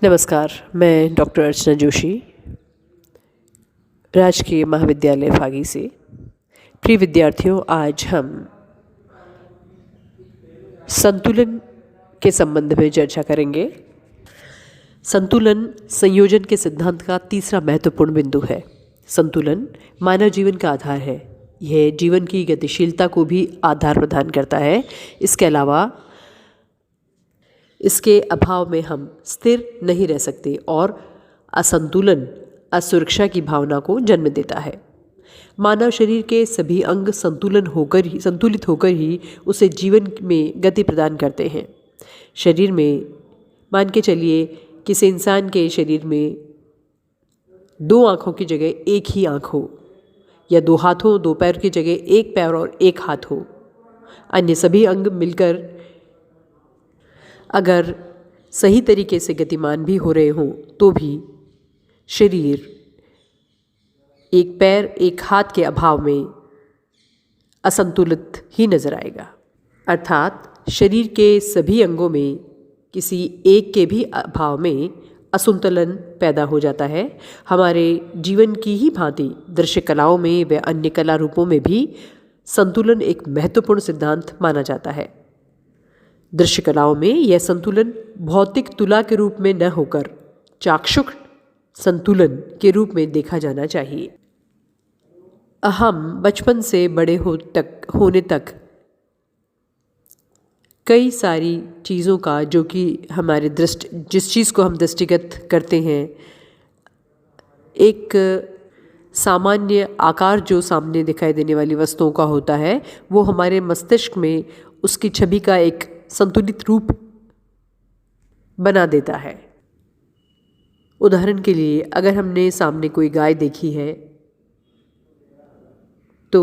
नमस्कार, मैं डॉक्टर अर्चना जोशी, राजकीय महाविद्यालय फागी से। प्रिय विद्यार्थियों, आज हम संतुलन के संबंध में चर्चा करेंगे। संतुलन संयोजन के सिद्धांत का तीसरा महत्वपूर्ण बिंदु है। संतुलन मानव जीवन का आधार है। यह जीवन की गतिशीलता को भी आधार प्रदान करता है। इसके अलावा इसके अभाव में हम स्थिर नहीं रह सकते और असंतुलन असुरक्षा की भावना को जन्म देता है। मानव शरीर के सभी अंग संतुलित होकर ही उसे जीवन में गति प्रदान करते हैं। शरीर में मान के चलिए किसी इंसान के शरीर में 2 आँखों की जगह 1 ही आँख हो, या 2 हाथों 2 पैर की जगह 1 पैर और 1 हाथ हो। अन्य सभी अंग मिलकर अगर सही तरीके से गतिमान भी हो रहे हों तो भी शरीर 1 पैर 1 हाथ के अभाव में असंतुलित ही नजर आएगा। अर्थात शरीर के सभी अंगों में किसी एक के भी अभाव में असंतुलन पैदा हो जाता है। हमारे जीवन की ही भांति दृश्य कलाओं में व अन्य कला रूपों में भी संतुलन एक महत्वपूर्ण सिद्धांत माना जाता है। दृश्य कलाओं में यह संतुलन भौतिक तुला के रूप में न होकर चाक्षुष संतुलन के रूप में देखा जाना चाहिए। हम बचपन से बड़े होने तक कई सारी चीज़ों का जो कि हमारे जिस चीज़ को हम दृष्टिगत करते हैं, एक सामान्य आकार जो सामने दिखाई देने वाली वस्तुओं का होता है, वो हमारे मस्तिष्क में उसकी छवि का एक संतुलित रूप बना देता है। उदाहरण के लिए, अगर हमने सामने कोई गाय देखी है तो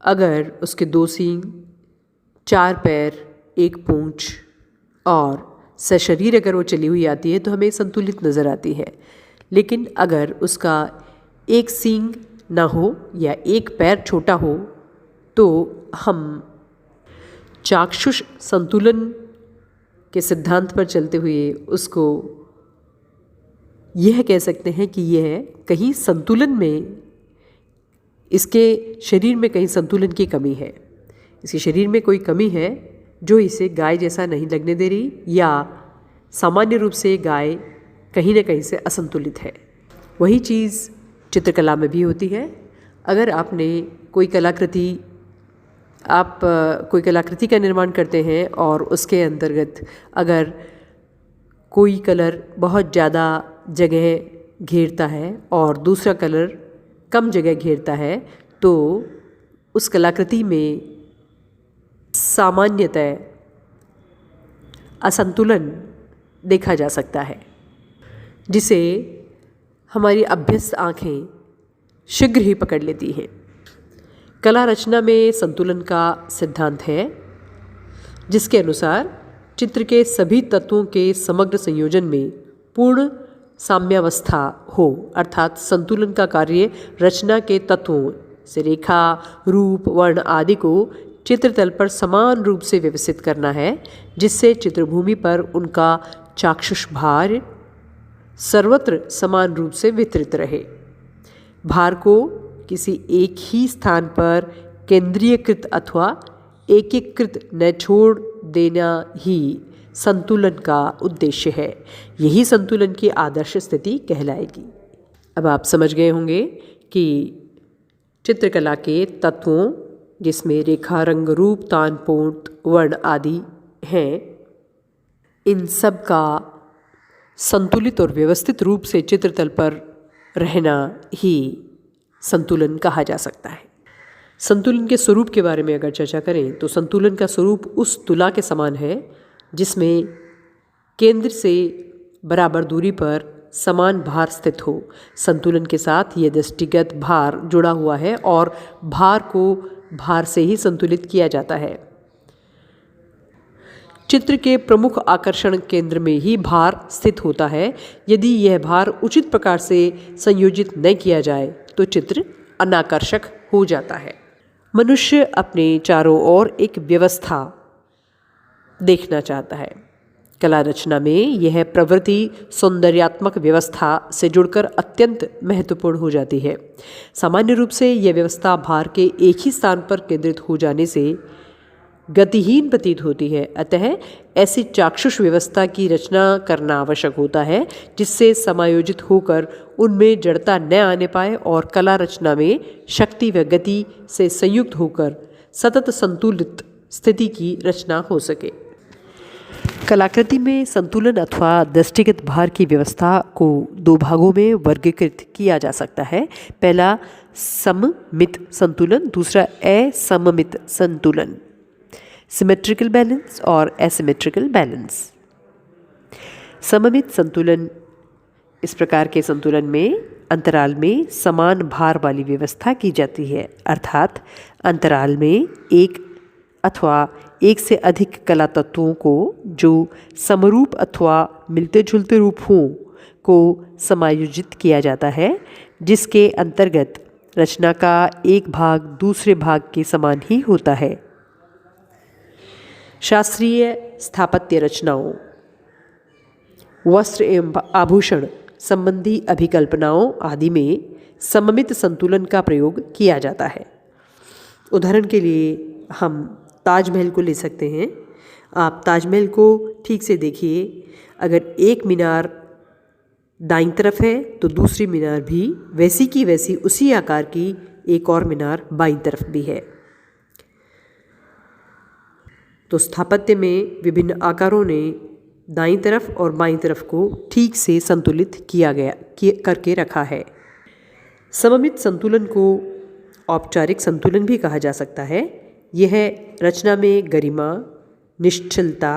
अगर उसके 2 सींग, 4 पैर, 1 पूंछ और सशरीर अगर वो चली हुई आती है तो हमें संतुलित नज़र आती है। लेकिन अगर उसका 1 सींग ना हो या 1 पैर छोटा हो तो हम चाक्षुष संतुलन के सिद्धांत पर चलते हुए उसको यह कह सकते हैं कि यह कहीं संतुलन में, इसके शरीर में कहीं संतुलन की कमी है। इसके शरीर में कोई कमी है जो इसे गाय जैसा नहीं लगने दे रही, या सामान्य रूप से गाय कहीं ना कहीं से असंतुलित है। वही चीज़ चित्रकला में भी होती है। अगर आपने कोई कलाकृति का निर्माण करते हैं और उसके अंतर्गत अगर कोई कलर बहुत ज़्यादा जगह घेरता है और दूसरा कलर कम जगह घेरता है तो उस कलाकृति में सामान्यतः असंतुलन देखा जा सकता है, जिसे हमारी अभ्यस्त आँखें शीघ्र ही पकड़ लेती हैं। कला रचना में संतुलन का सिद्धांत है, जिसके अनुसार चित्र के सभी तत्वों के समग्र संयोजन में पूर्ण साम्यावस्था हो। अर्थात संतुलन का कार्य रचना के तत्वों से रेखा, रूप, वर्ण आदि को चित्रतल पर समान रूप से व्यवस्थित करना है, जिससे चित्रभूमि पर उनका चाक्षुष भार सर्वत्र समान रूप से वितरित रहे। भार को किसी एक ही स्थान पर केंद्रीयकृत अथवा एकीकृत न छोड़ देना ही संतुलन का उद्देश्य है। यही संतुलन की आदर्श स्थिति कहलाएगी। अब आप समझ गए होंगे कि चित्रकला के तत्वों, जिसमें रेखा, रंग, रूप, तान, पोत, वर्ण आदि हैं, इन सब का संतुलित और व्यवस्थित रूप से चित्रतल पर रहना ही संतुलन कहा जा सकता है। संतुलन के स्वरूप के बारे में अगर चर्चा करें तो संतुलन का स्वरूप उस तुला के समान है जिसमें केंद्र से बराबर दूरी पर समान भार स्थित हो। संतुलन के साथ यह दृष्टिगत भार जुड़ा हुआ है और भार को भार से ही संतुलित किया जाता है। चित्र के प्रमुख आकर्षण केंद्र में ही भार स्थित होता है। यदि यह भार उचित प्रकार से संयोजित न किया जाए तो चित्र अनाकर्षक हो जाता है। मनुष्य अपने चारों ओर एक व्यवस्था देखना चाहता है। कला रचना में यह प्रवृत्ति सौंदर्यात्मक व्यवस्था से जुड़कर अत्यंत महत्वपूर्ण हो जाती है। सामान्य रूप से यह व्यवस्था भार के एक ही स्थान पर केंद्रित हो जाने से गतिहीन प्रतीत होती है। अतः ऐसी चाक्षुष व्यवस्था की रचना करना आवश्यक होता है जिससे समायोजित होकर उनमें जड़ता न आने पाए और कला रचना में शक्ति व गति से संयुक्त होकर सतत संतुलित स्थिति की रचना हो सके। कलाकृति में संतुलन अथवा दृष्टिगत भार की व्यवस्था को दो भागों में वर्गीकृत किया जा सकता है। पहला सममित संतुलन, दूसरा असममित संतुलन, सिमेट्रिकल बैलेंस और एसिमेट्रिकल बैलेंस। सममित संतुलन इस प्रकार के संतुलन में अंतराल में समान भार वाली व्यवस्था की जाती है, अर्थात अंतराल में एक अथवा एक से अधिक कला तत्वों को जो समरूप अथवा मिलते जुलते रूप हों को समायोजित किया जाता है, जिसके अंतर्गत रचना का एक भाग दूसरे भाग के समान ही होता है। शास्त्रीय स्थापत्य रचनाओं, वस्त्र एवं आभूषण संबंधी अभिकल्पनाओं आदि में सममित संतुलन का प्रयोग किया जाता है। उदाहरण के लिए हम ताजमहल को ले सकते हैं। आप ताजमहल को ठीक से देखिए, अगर एक मीनार दाईं तरफ है तो दूसरी मीनार भी वैसी की वैसी उसी आकार की एक और मीनार बाईं तरफ भी है। तो स्थापत्य में विभिन्न आकारों ने दाईं तरफ और बाईं तरफ को ठीक से संतुलित करके रखा है। सममित संतुलन को औपचारिक संतुलन भी कहा जा सकता है। यह रचना में गरिमा, निश्चलता,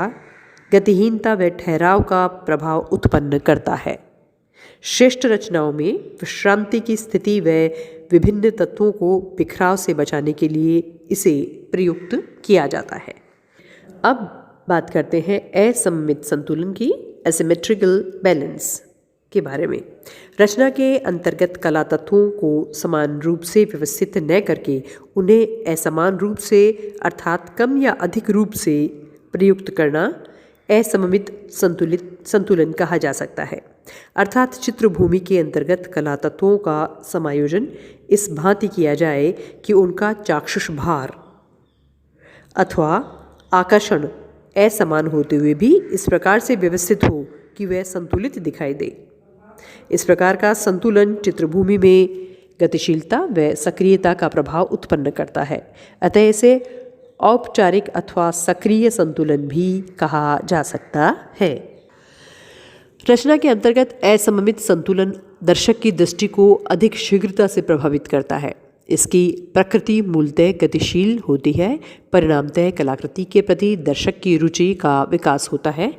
गतिहीनता व ठहराव का प्रभाव उत्पन्न करता है। श्रेष्ठ रचनाओं में विश्रांति की स्थिति व विभिन्न तत्वों को बिखराव से बचाने के लिए इसे प्रयुक्त किया जाता है। अब बात करते हैं असममित संतुलन की, एसिमेट्रिकल बैलेंस के बारे में। रचना के अंतर्गत कला तत्वों को समान रूप से व्यवस्थित न करके उन्हें असमान रूप से अर्थात कम या अधिक रूप से प्रयुक्त करना असममित संतुलन कहा जा सकता है। अर्थात चित्रभूमि के अंतर्गत कला तत्वों का समायोजन इस भांति किया जाए कि उनका चाक्षुष भार अथवा आकर्षण असमान होते हुए भी इस प्रकार से व्यवस्थित हो कि वह संतुलित दिखाई दे। इस प्रकार का संतुलन चित्रभूमि में गतिशीलता व सक्रियता का प्रभाव उत्पन्न करता है। अतः इसे औपचारिक अथवा सक्रिय संतुलन भी कहा जा सकता है। रचना के अंतर्गत असममित संतुलन दर्शक की दृष्टि को अधिक शीघ्रता से प्रभावित करता है। इसकी प्रकृति मूलतः गतिशील होती है, परिणामतः कलाकृति के प्रति दर्शक की रुचि का विकास होता है।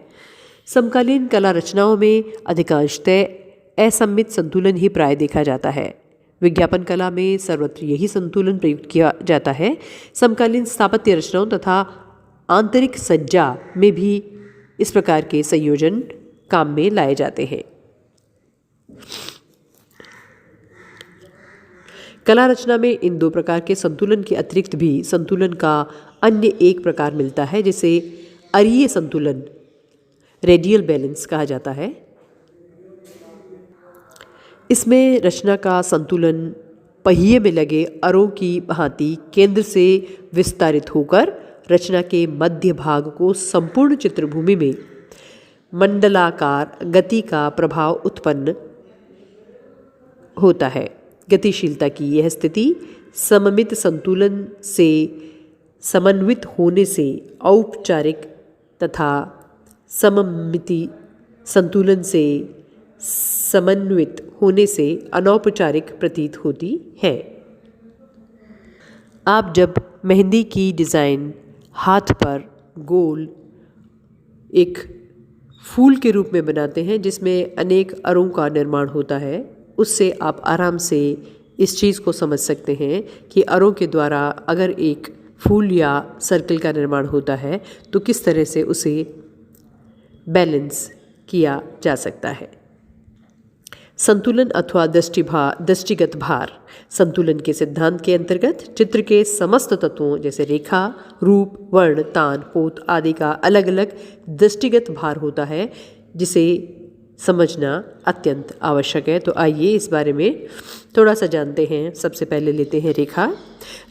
समकालीन कला रचनाओं में अधिकांशतः असममित संतुलन ही प्राय देखा जाता है। विज्ञापन कला में सर्वत्र यही संतुलन प्रयुक्त किया जाता है। समकालीन स्थापत्य रचनाओं तथा आंतरिक सज्जा में भी इस प्रकार के संयोजन काम में लाए जाते हैं। कला रचना में इन दो प्रकार के संतुलन के अतिरिक्त भी संतुलन का अन्य एक प्रकार मिलता है, जिसे अरीय संतुलन, रेडियल बैलेंस कहा जाता है। इसमें रचना का संतुलन पहिए में लगे अरों की भांति केंद्र से विस्तारित होकर रचना के मध्य भाग को संपूर्ण चित्रभूमि में मंडलाकार गति का प्रभाव उत्पन्न होता है। गतिशीलता की यह स्थिति सममित संतुलन से समन्वित होने से औपचारिक तथा सममिति संतुलन से समन्वित होने से अनौपचारिक प्रतीत होती है। आप जब मेहंदी की डिज़ाइन हाथ पर गोल एक फूल के रूप में बनाते हैं जिसमें अनेक अरों का निर्माण होता है, उससे आप आराम से इस चीज़ को समझ सकते हैं कि अरों के द्वारा अगर एक फूल या सर्कल का निर्माण होता है तो किस तरह से उसे बैलेंस किया जा सकता है। संतुलन अथवा दृष्टिगत भार। संतुलन के सिद्धांत के अंतर्गत चित्र के समस्त तत्वों जैसे रेखा, रूप, वर्ण, तान, पोत आदि का अलग अलग दृष्टिगत भार होता है, जिसे समझना अत्यंत आवश्यक है। तो आइए इस बारे में थोड़ा सा जानते हैं। सबसे पहले लेते हैं रेखा।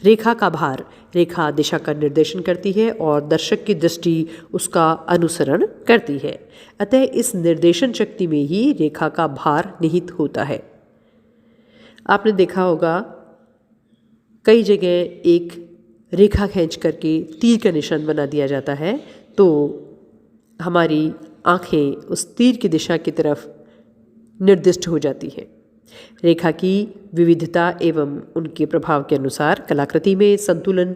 रेखा का भार। रेखा दिशा का निर्देशन करती है और दर्शक की दृष्टि उसका अनुसरण करती है, अतः इस निर्देशन शक्ति में ही रेखा का भार निहित होता है। आपने देखा होगा कई जगह एक रेखा खींच करके तीर का निशान बना दिया जाता है, तो हमारी आँखें उस तीर की दिशा की तरफ निर्दिष्ट हो जाती हैं। रेखा की विविधता एवं उनके प्रभाव के अनुसार कलाकृति में संतुलन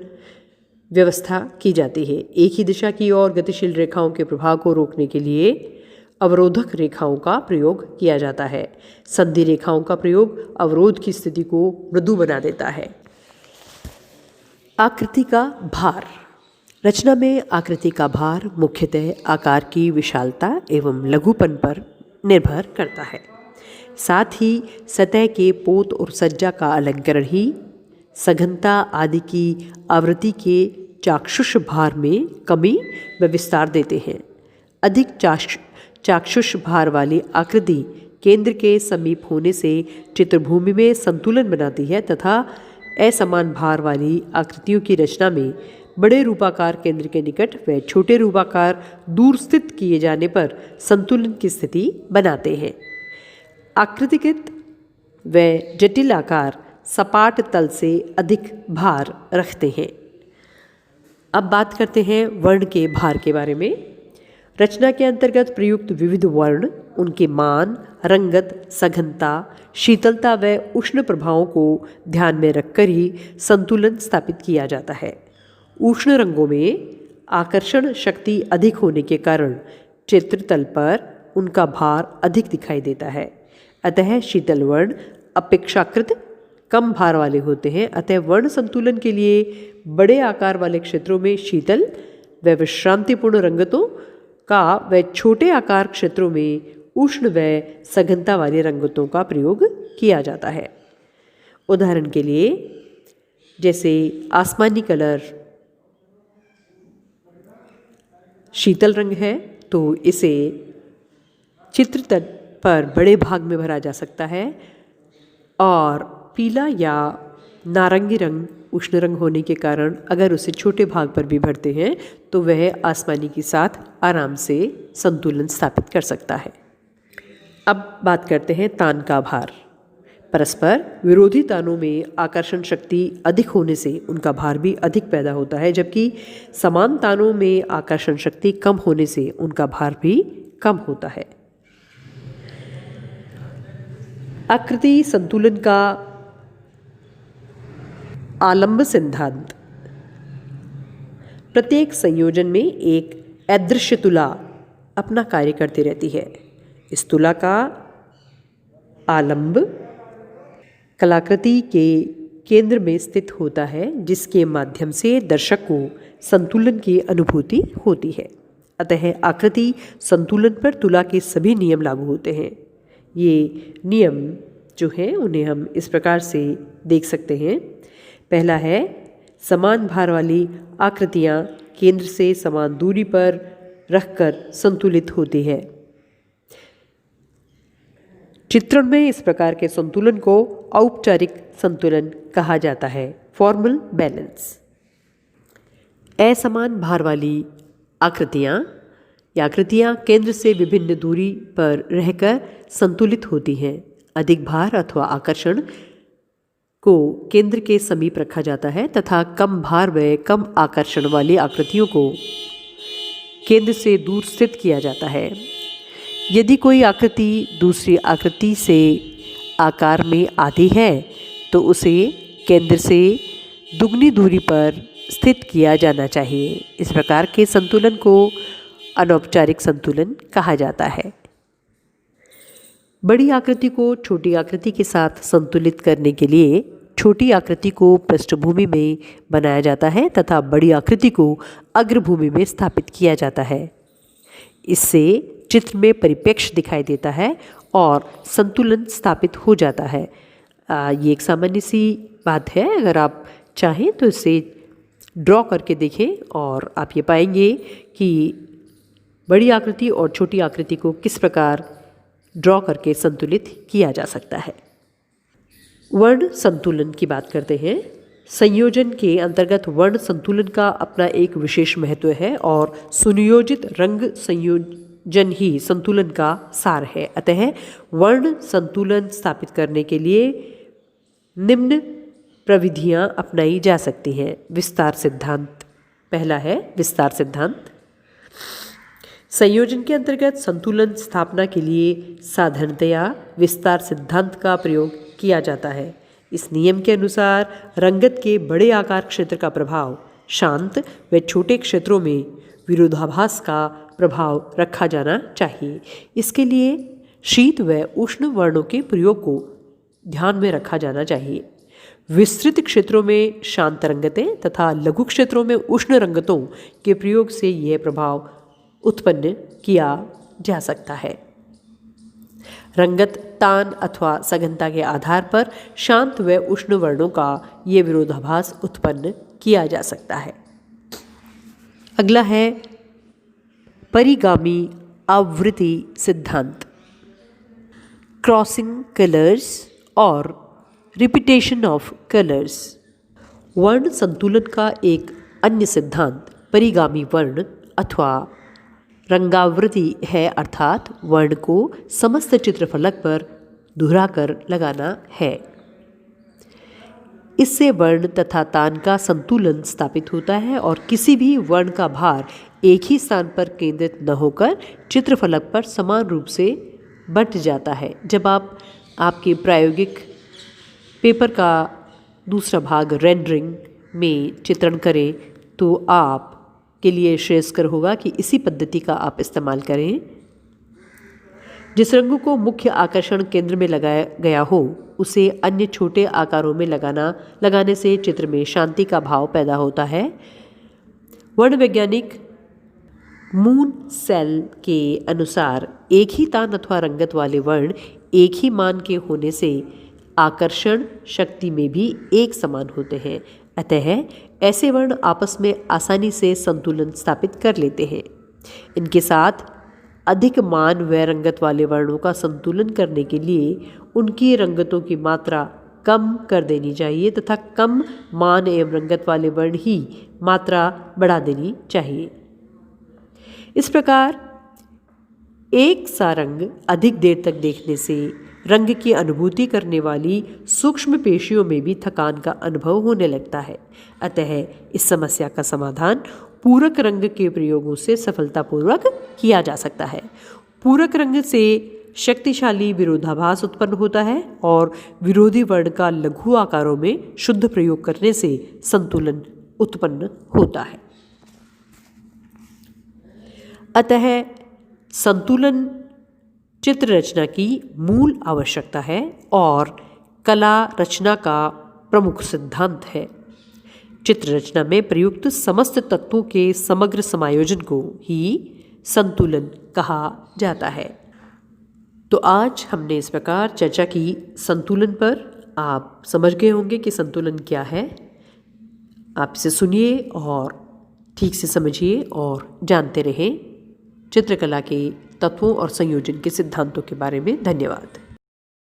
व्यवस्था की जाती है। एक ही दिशा की ओर गतिशील रेखाओं के प्रभाव को रोकने के लिए अवरोधक रेखाओं का प्रयोग किया जाता है। संधि रेखाओं का प्रयोग अवरोध की स्थिति को मृदु बना देता है। आकृति का भार। रचना में आकृति का भार मुख्यतः आकार की विशालता एवं लघुपन पर निर्भर करता है। साथ ही सतह के पोत और सज्जा का अलंकरण ही सघनता आदि की आवृत्ति के चाक्षुष भार में कमी व विस्तार देते हैं। अधिक चाक्षुष भार वाली आकृति केंद्र के समीप होने से चित्रभूमि में संतुलन बनाती है तथा असमान भार वाली आकृतियों की रचना में बड़े रूपाकार केंद्र के निकट व छोटे रूपाकार दूर स्थित किए जाने पर संतुलन की स्थिति बनाते हैं। आकृतिगत व जटिल आकार सपाट तल से अधिक भार रखते हैं। अब बात करते हैं वर्ण के भार के बारे में। रचना के अंतर्गत प्रयुक्त विविध वर्ण, उनके मान, रंगत, सघनता, शीतलता व उष्ण प्रभावों को ध्यान में रखकर ही संतुलन स्थापित किया जाता है। उष्ण रंगों में आकर्षण शक्ति अधिक होने के कारण चित्रतल पर उनका भार अधिक दिखाई देता है, अतः शीतल वर्ण अपेक्षाकृत कम भार वाले होते हैं। अतः वर्ण संतुलन के लिए बड़े आकार वाले क्षेत्रों में शीतल व विश्रांतिपूर्ण रंगतों का व छोटे आकार क्षेत्रों में उष्ण व सघनता वाली रंगतों का प्रयोग किया जाता है। उदाहरण के लिए जैसे आसमानी कलर शीतल रंग है, तो इसे चित्रतल पर बड़े भाग में भरा जा सकता है, और पीला या नारंगी रंग उष्ण रंग होने के कारण अगर उसे छोटे भाग पर भी भरते हैं तो वह आसमानी के साथ आराम से संतुलन स्थापित कर सकता है। अब बात करते हैं तान का भार। परस्पर विरोधी तानों में आकर्षण शक्ति अधिक होने से उनका भार भी अधिक पैदा होता है, जबकि समान तानों में आकर्षण शक्ति कम होने से उनका भार भी कम होता है। आकृति संतुलन का आलंब सिद्धांत। प्रत्येक संयोजन में एक अदृश्य तुला अपना कार्य करती रहती है। इस तुला का आलंब कलाकृति के केंद्र में स्थित होता है, जिसके माध्यम से दर्शक को संतुलन की अनुभूति होती है। अतः आकृति संतुलन पर तुला के सभी नियम लागू होते हैं। ये नियम जो हैं उन्हें हम इस प्रकार से देख सकते हैं। पहला है, समान भार वाली आकृतियाँ केंद्र से समान दूरी पर रखकर संतुलित होती है। चित्रण में इस प्रकार के संतुलन को औपचारिक संतुलन कहा जाता है, फॉर्मल बैलेंस। असमान भार वाली आकृतियाँ केंद्र से विभिन्न दूरी पर रहकर संतुलित होती हैं। अधिक भार अथवा आकर्षण को केंद्र के समीप रखा जाता है तथा कम भार व कम आकर्षण वाली आकृतियों को केंद्र से दूर स्थित किया जाता है। यदि कोई आकृति दूसरी आकृति से आकार में आधी है तो उसे केंद्र से दुगनी दूरी पर स्थित किया जाना चाहिए। इस प्रकार के संतुलन को अनौपचारिक संतुलन कहा जाता है। बड़ी आकृति को छोटी आकृति के साथ संतुलित करने के लिए छोटी आकृति को पृष्ठभूमि में बनाया जाता है तथा बड़ी आकृति को अग्रभूमि में स्थापित किया जाता है। इससे चित्र में परिप्रेक्ष्य दिखाई देता है और संतुलन स्थापित हो जाता है। ये एक सामान्य सी बात है। अगर आप चाहें तो इसे ड्रॉ करके देखें और आप ये पाएंगे कि बड़ी आकृति और छोटी आकृति को किस प्रकार ड्रॉ करके संतुलित किया जा सकता है। वर्ण संतुलन की बात करते हैं। संयोजन के अंतर्गत वर्ण संतुलन का अपना एक विशेष महत्व है और सुनियोजित रंग संयोजन ही संतुलन का सार है। अतः वर्ण संतुलन स्थापित करने के लिए निम्न प्रविधियां अपनाई जा सकती हैं। विस्तार सिद्धांत। पहला है विस्तार सिद्धांत। संयोजन के अंतर्गत संतुलन स्थापना के लिए साधारणतया विस्तार सिद्धांत का प्रयोग किया जाता है। इस नियम के अनुसार रंगत के बड़े आकार क्षेत्र का प्रभाव शांत व छोटे क्षेत्रों में विरोधाभास का प्रभाव रखा जाना चाहिए। इसके लिए शीत व उष्ण वर्णों के प्रयोग को ध्यान में रखा जाना चाहिए। विस्तृत क्षेत्रों में शांत रंगतें तथा लघु क्षेत्रों में उष्ण रंगतों के प्रयोग से यह प्रभाव उत्पन्न किया जा सकता है। रंगत तान अथवा सघनता के आधार पर शांत व उष्ण वर्णों का ये विरोधाभास उत्पन्न किया जा सकता है। अगला है परिगामी आवृत्ति सिद्धांत। क्रॉसिंग कलर्स और रिपीटेशन ऑफ कलर्स। वर्ण संतुलन का एक अन्य सिद्धांत परिगामी वर्ण अथवा रंगावृत्ति है, अर्थात वर्ण को समस्त चित्रफलक पर दोहराकर लगाना है। इससे वर्ण तथा तान का संतुलन स्थापित होता है और किसी भी वर्ण का भार एक ही स्थान पर केंद्रित न होकर चित्रफलक पर समान रूप से बंट जाता है। जब आप आपके प्रायोगिक पेपर का दूसरा भाग रेंडरिंग में चित्रण करें तो आप के लिए श्रेयस्कर होगा कि इसी पद्धति का आप इस्तेमाल करें। जिस रंग को मुख्य आकर्षण केंद्र में लगाया गया हो उसे अन्य छोटे आकारों में लगाने से चित्र में शांति का भाव पैदा होता है। वर्ण वैज्ञानिक मून सेल के अनुसार एक ही तान अथवा रंगत वाले वर्ण एक ही मान के होने से आकर्षण शक्ति में भी एक समान होते हैं। अतः ऐसे वर्ण आपस में आसानी से संतुलन स्थापित कर लेते हैं। इनके साथ अधिक मान व रंगत वाले वर्णों का संतुलन करने के लिए उनकी रंगतों की मात्रा कम कर देनी चाहिए तथा कम मान एवं रंगत वाले वर्ण ही मात्रा बढ़ा देनी चाहिए। इस प्रकार एक सा रंग अधिक देर तक देखने से रंग की अनुभूति करने वाली सूक्ष्म पेशियों में भी थकान का अनुभव होने लगता है। अतः इस समस्या का समाधान पूरक रंग के प्रयोगों से सफलतापूर्वक किया जा सकता है। पूरक रंग से शक्तिशाली विरोधाभास उत्पन्न होता है और विरोधी वर्ण का लघु आकारों में शुद्ध प्रयोग करने से संतुलन उत्पन्न होता है। अतः संतुलन चित्र रचना की मूल आवश्यकता है और कला रचना का प्रमुख सिद्धांत है। चित्र रचना में प्रयुक्त समस्त तत्वों के समग्र समायोजन को ही संतुलन कहा जाता है। तो आज हमने इस प्रकार चर्चा की संतुलन पर। आप समझ गए होंगे कि संतुलन क्या है। आप इसे सुनिए और ठीक से समझिए और जानते रहें चित्रकला के तत्वों और संयोजन के सिद्धांतों के बारे में। धन्यवाद।